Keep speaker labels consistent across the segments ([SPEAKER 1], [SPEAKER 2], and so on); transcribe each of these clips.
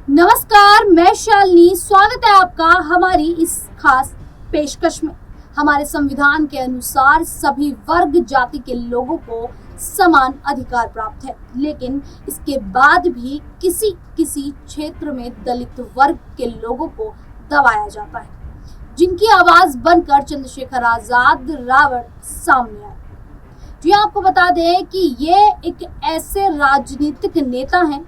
[SPEAKER 1] नमस्कार, मैं शालिनी। स्वागत है आपका हमारी इस खास पेशकश में। हमारे संविधान के अनुसार सभी वर्ग जाति के लोगों को समान अधिकार प्राप्त है, लेकिन इसके बाद भी किसी किसी क्षेत्र में दलित वर्ग के लोगों को दबाया जाता है, जिनकी आवाज बनकर चंद्रशेखर आजाद रावण सामने आए। जी आपको बता दें कि ये एक ऐसे राजनीतिक नेता हैं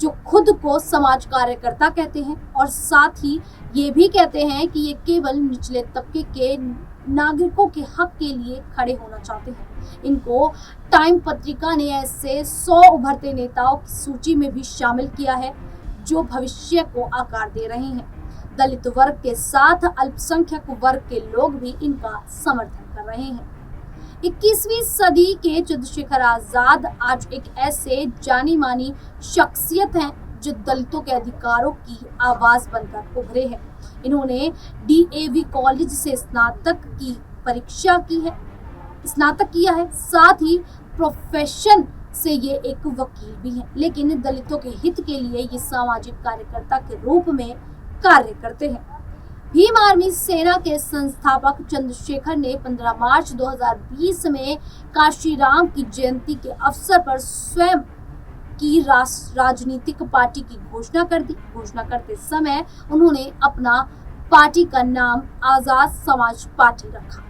[SPEAKER 1] जो खुद को समाज कार्यकर्ता कहते हैं और साथ ही ये भी कहते हैं कि ये केवल निचले तबके के नागरिकों के हक के लिए खड़े होना चाहते हैं। इनको टाइम पत्रिका ने ऐसे 100 उभरते नेताओं की सूची में भी शामिल किया है जो भविष्य को आकार दे रहे हैं। दलित वर्ग के साथ अल्पसंख्यक वर्ग के लोग भी इनका समर्थन कर रहे हैं। 21वीं सदी के चंद्रशेखर आजाद आज एक ऐसे जानी मानी शख्सियत हैं जो दलितों के अधिकारों की आवाज बनकर उभरे हैं। इन्होंने DAV कॉलेज से स्नातक की परीक्षा की है, स्नातक किया है, साथ ही प्रोफेशन से ये एक वकील भी हैं, लेकिन दलितों के हित के लिए ये सामाजिक कार्यकर्ता के रूप में कार्य करते हैं। भीम आर्मी सेना के संस्थापक चंद्रशेखर ने 15 मार्च 2020 में काशीराम की जयंती के अवसर पर स्वयं की राजनीतिक पार्टी की घोषणा कर दी। घोषणा करते समय उन्होंने अपना पार्टी का नाम आजाद समाज पार्टी रखा।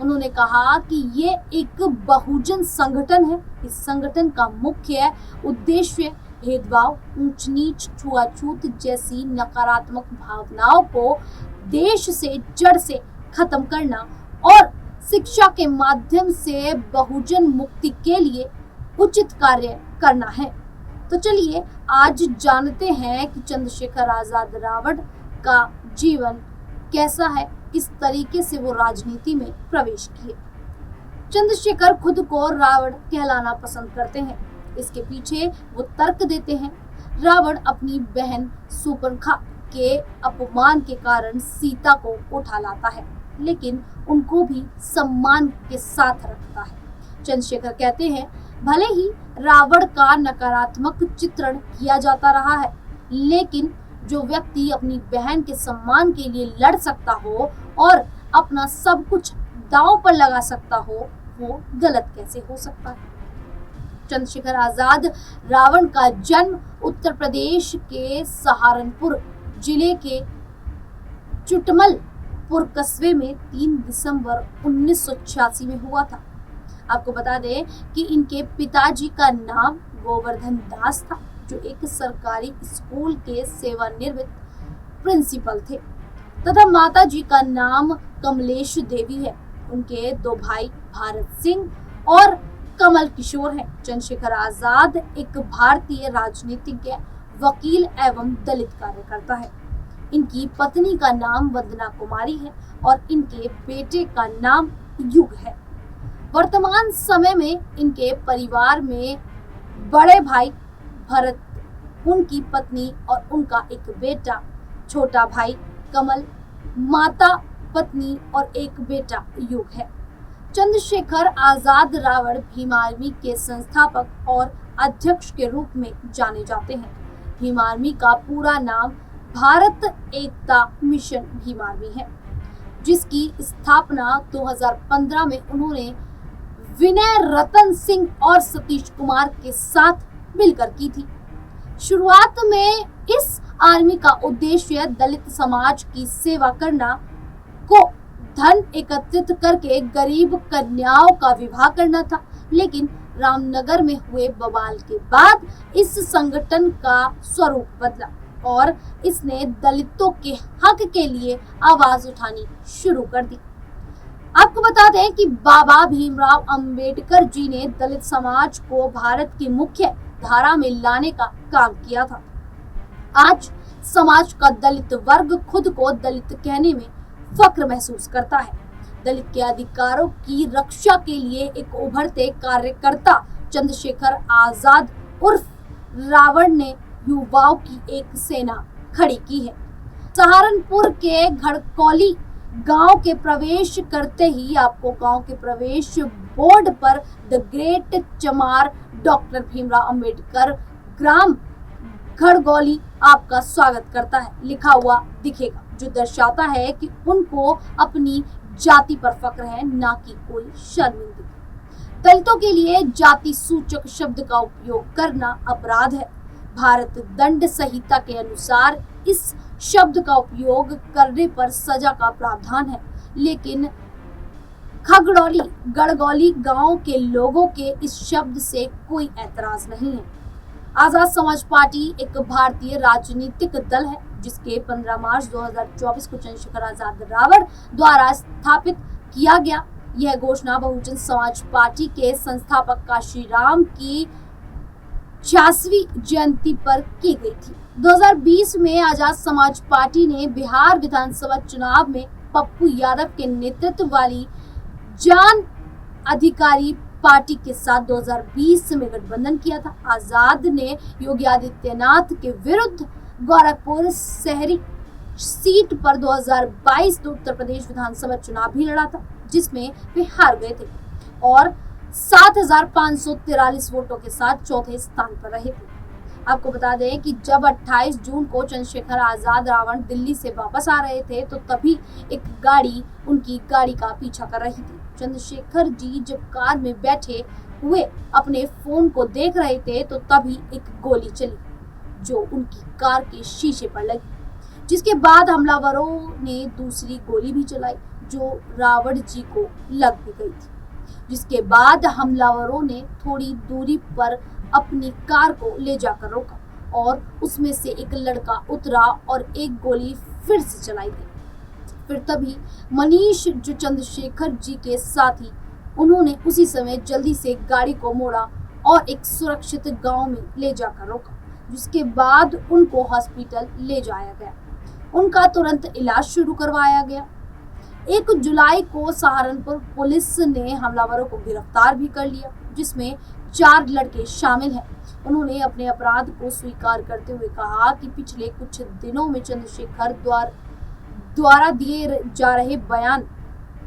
[SPEAKER 1] उन्होंने कहा कि ये एक बहुजन संगठन है। इस संगठन का मुख्य उद्देश्य भेदभाव, ऊंच नीच, छुआछूत जैसी नकारात्मक भावनाओं को देश से जड़ से खत्म करना और शिक्षा के माध्यम से बहुजन मुक्ति के लिए उचित कार्य करना है। तो चलिए आज जानते हैं कि चंद्रशेखर आजाद रावण का जीवन कैसा है, किस तरीके से वो राजनीति में प्रवेश किए। चंद्रशेखर खुद को रावण कहलाना पसंद करते हैं। इसके पीछे वो तर्क देते हैं। रावण अपनी बहन सुपर्णखा के अपमान के कारण सीता को उठा लाता है, लेकिन उनको भी सम्मान के साथ रखता है। चंद्रशेखर कहते हैं, भले ही रावण का नकारात्मक चित्रण किया जाता रहा है, लेकिन जो व्यक्ति अपनी बहन के सम्मान के लिए लड़ सकता हो और अपना सब कुछ दांव पर लगा सकता हो, वो गलत कैसे हो सकता है। चंद्रशेखर आजाद रावण का जन्म उत्तर प्रदेश के सहारनपुर जिले के चुटमलपुर कस्बे में 3 दिसंबर 1986 में हुआ था। आपको बता दें कि इनके पिताजी का नाम गोवर्धन दास था, जो एक सरकारी स्कूल के सेवानिवृत्त प्रिंसिपल थे, तथा माताजी का नाम कमलेश देवी है। उनके 2 भाई भारत सिंह और कमल किशोर हैं। चंद्रशेखर आजाद एक भारतीय राजनीतिज्ञ, वकील एवं दलित कार्यकर्ता है। इनकी पत्नी का नाम वंदना कुमारी है और इनके बेटे का नाम युग है। वर्तमान समय में इनके परिवार में बड़े भाई भरत, उनकी पत्नी और उनका एक बेटा, छोटा भाई कमल, माता, पत्नी और एक बेटा युग है। चंद्रशेखर आजाद रावण भीम आर्मी के संस्थापक और अध्यक्ष के रूप में जाने जाते हैं। भीम आर्मी का पूरा नाम भारत एकता मिशन भीम आर्मी है, जिसकी स्थापना 2015 में उन्होंने विनय रतन सिंह और सतीश कुमार के साथ मिलकर की थी। शुरुआत में इस आर्मी का उद्देश्य दलित समाज की सेवा करना, को धन एकत्रित करके गरीब कन्याओं का विवाह करना था, लेकिन रामनगर में हुए बवाल के बाद इस संगठन का स्वरूप बदला और इसने दलितों के हक के लिए आवाज उठानी शुरू कर दी। आपको बता दें कि बाबा भीमराव अंबेडकर जी ने दलित समाज को भारत की मुख्य धारा में लाने का काम किया था। आज समाज का दलित वर्ग खुद को दलित कहने में फक्र महसूस करता है। दलित के अधिकारों की रक्षा के लिए एक उभरते कार्यकर्ता चंद्रशेखर आजाद उर्फ रावण ने युवाओं की एक सेना खड़ी की है। सहारनपुर के घड़कौली गांव के प्रवेश करते ही आपको गांव के प्रवेश बोर्ड पर द ग्रेट चमार डॉक्टर भीमराव अंबेडकर ग्राम खड़गौली आपका स्वागत करता है लिखा हुआ दिखेगा, जो दर्शाता है कि उनको अपनी जाति पर फक्र है, ना कि कोई शर्मिंदगी। दलितों के लिए जाति सूचक शब्द का उपयोग करना अपराध है। भारत दंड संहिता के अनुसार इस शब्द का उपयोग करने पर सजा का प्रावधान है, लेकिन खगड़ौली गड़गौली गांव के लोगों के इस शब्द से कोई ऐतराज नहीं है। आजाद समाज पार्टी एक भारतीय राजनीतिक दल है, जिसके 15 मार्च 2024 को चंद्रशेखर आजाद रावण द्वारा स्थापित किया गया। यह घोषणा बहुजन समाज पार्टी के संस्थापक काशीराम की 86वीं जयंती पर की गई थी। 2020 में आजाद समाज पार्टी ने बिहार विधानसभा चुनाव में पप्पू यादव के नेतृत्व वाली जन अधिकारी पार्टी के साथ 2020 में गठबंधन किया था। आजाद ने योगी आदित्यनाथ के विरुद्ध गोरखपुर शहरी सीट पर 2022 उत्तर प्रदेश विधानसभा चुनाव भी लड़ा था, जिसमें वे हार गए थे और 7,543 वोटों के साथ चौथे स्थान पर रहे थे। आपको बता दें कि जब 28 जून को चंद्रशेखर आजाद रावण दिल्ली से वापस आ रहे थे, तो तभी एक गाड़ी उनकी गाड़ी का पीछा कर रही थी। चंद्रशेखर जी जब कार में बैठे हुए अपने फोन को देख रहे थे, तो तभी एक गोली चली जो उनकी कार के शीशे पर लगी, जिसके बाद हमलावरों ने दूसरी गोली भी चलाई जो रावण जी को लग भी गई थी। जिसके बाद हमलावरों ने थोड़ी दूरी पर अपनी कार को ले जाकर रोका और उसमें से एक लड़का उतरा और एक गोली फिर से चलाई गई। फिर तभी मनीष जो चंद्रशेखर जी के साथी, उन्होंने उसी समय जल्दी से गाड़ी को मोड़ा और एक सुरक्षित गांव में ले जाकर रोका, जिसके बाद उनको हॉस्पिटल ले जाया गया। उनका तुरंत इलाज शुरू करवाया गया। 1 जुलाई को सहारनपुर पुलिस ने हमलावरों को गिरफ्तार भी कर लिया, जिसमें 4 लड़के शामिल हैं। उन्होंने अपने अपराध को स्वीकार करते हुए कहा कि पिछले कुछ दिनों में चंद्रशेखर द्वारा दिए जा रहे बयान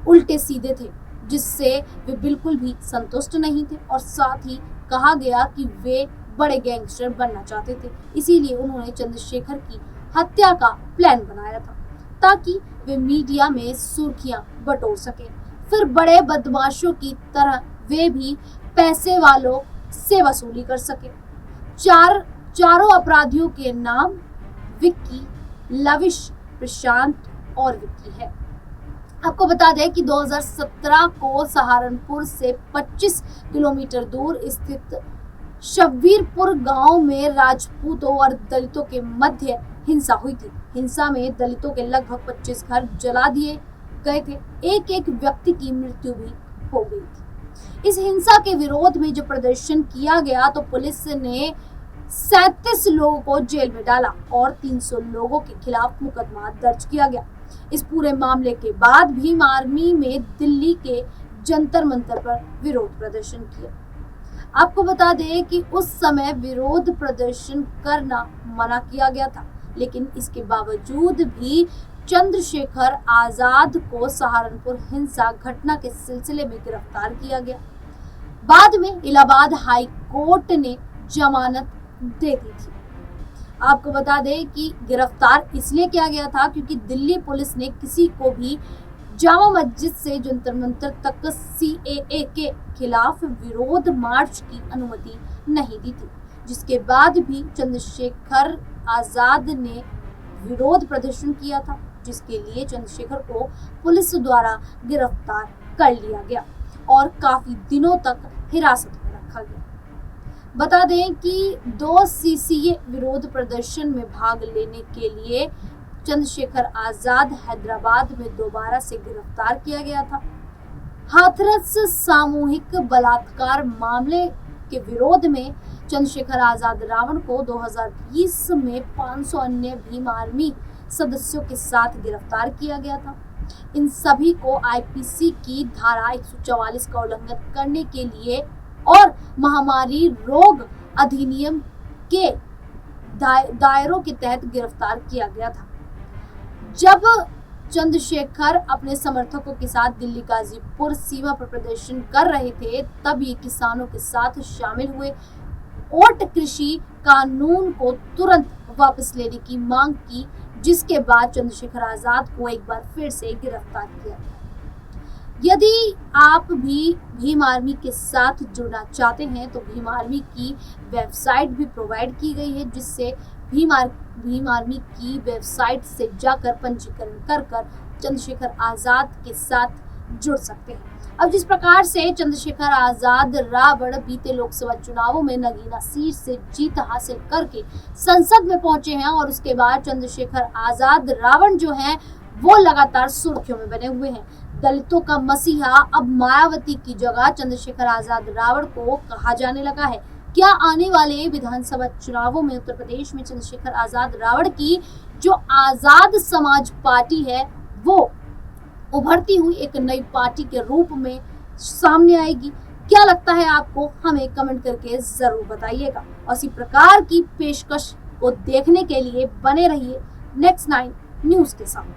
[SPEAKER 1] उल्टे सीधे थे, जिससे वे बिल्कुल भी संतुष्ट नहीं थे और साथ ही कहा गया कि वे बड़े गैंगस्टर बनना चाहते थे। इसीलिए उन्होंने चंद्रशेखर की हत्या का प्लान बनाया था, ताकि वे मीडिया में सुर्खियां बटोर सके। फिर बड़े बदमाशों की तरह वे भी पैसे वालों से वसूली कर सके। चारों अपराधियों के नाम विक्की, लविश, प्रशांत और विक्की है। आपको बता दें कि 2017 को सहारनपुर से 25 किलोमीटर दूर स्थित शब्बीरपुर गांव में राजपूतों और दलितों के मध्य हिंसा हुई थी। हिंसा में दलितों के लगभग 25 घर जला दिए गए थे। एक व्यक्ति की मृत्यु भी हो गई थी। इस हिंसा के विरोध में जब प्रदर्शन किया गया, तो पुलिस ने 37 लोगों को जेल में डाला और 300 लोगों के खिलाफ मुकदमा दर्ज किया गया। इस पूरे मामले के बाद भीम आर्मी में दिल्ली के जंतर मंतर पर विरोध प्रदर्शन किया। आपको बता दें कि उस समय विरोध प्रदर्शन करना मना किया गया था, लेकिन इसके बावजूद भी चंद्रशेखर आजाद को सहारनपुर हिंसा घटना के सिलसिले में गिरफ्तार किया गया। बाद में इलाहाबाद हाई कोर्ट ने जमानत दे दी थी। आपको बता दें कि गिरफ्तार इसलिए किया गया था क्योंकि दिल्ली पुलिस ने किसी को भी जामा मस्जिद से जंतर मंतर तक CAA के खिलाफ विरोध मार्च की अनुमति नहीं दी थी, जिसके बाद भी चंद्रशेखर आजाद ने विरोध प्रदर्शन किया था, जिसके लिए चंद्रशेखर को पुलिस द्वारा गिरफ्तार कर लिया गया और काफी दिनों तक हिरासत में रखा गया। बता दें कि 2 CCA विरोध प्रदर्शन में भाग लेने के लिए चंद्रशेखर आजाद हैदराबाद में दोबारा से गिरफ्तार किया गया था। हाथरस सामूहिक बलात्कार मामले के विरोध में चंद्रशेखर आजाद रावण को 2020 में 500 अन्य भीम आर्मी सदस्यों के साथ गिरफ्तार किया गया था। इन सभी को IPC की धारा 144 का उल्लंघन करने के लिए और महामारी रोग अधिनियम के दायरों के तहत गिरफ्तार किया गया था। जब चंद्रशेखर अपने समर्थकों के साथ दिल्ली गाजीपुर सीमा पर प्रदर्शन कर रहे थे, तब ये किसानों के साथ शामिल हुए। ओट कृषि कानून को तुरंत वापस लेने की मांग की, जिसके बाद चंद्रशेखर आजाद को एक बार फिर से गिरफ्तार किया। यदि आप भी भीम आर्मी के साथ जुड़ना चाहते हैं तो भीम आर्मी की वेबसाइट भी प्रोवाइड की गई है, जिससे भीम आर्मी की वेबसाइट से जाकर पंजीकरण कर चंद्रशेखर आजाद के साथ जुड़ सकते हैं। अब जिस प्रकार से चंद्रशेखर आजाद रावण बीते लोकसभा चुनावों में नगीना सीट से जीत हासिल करके संसद में पहुंचे हैं और उसके बाद चंद्रशेखर आजाद रावण जो हैं वो लगातार सुर्खियों में बने हुए हैं। दलितों का मसीहा अब मायावती की जगह चंद्रशेखर आजाद रावण को कहा जाने लगा है। क्या आने वाले विधानसभा चुनावों में उत्तर प्रदेश में चंद्रशेखर आजाद रावण की जो आजाद समाज पार्टी है वो उभरती हुई एक नई पार्टी के रूप में सामने आएगी? क्या लगता है आपको? हमें कमेंट करके जरूर बताइएगा। और इसी प्रकार की पेशकश को देखने के लिए बने रहिए नेक्स्ट 9 न्यूज के साथ।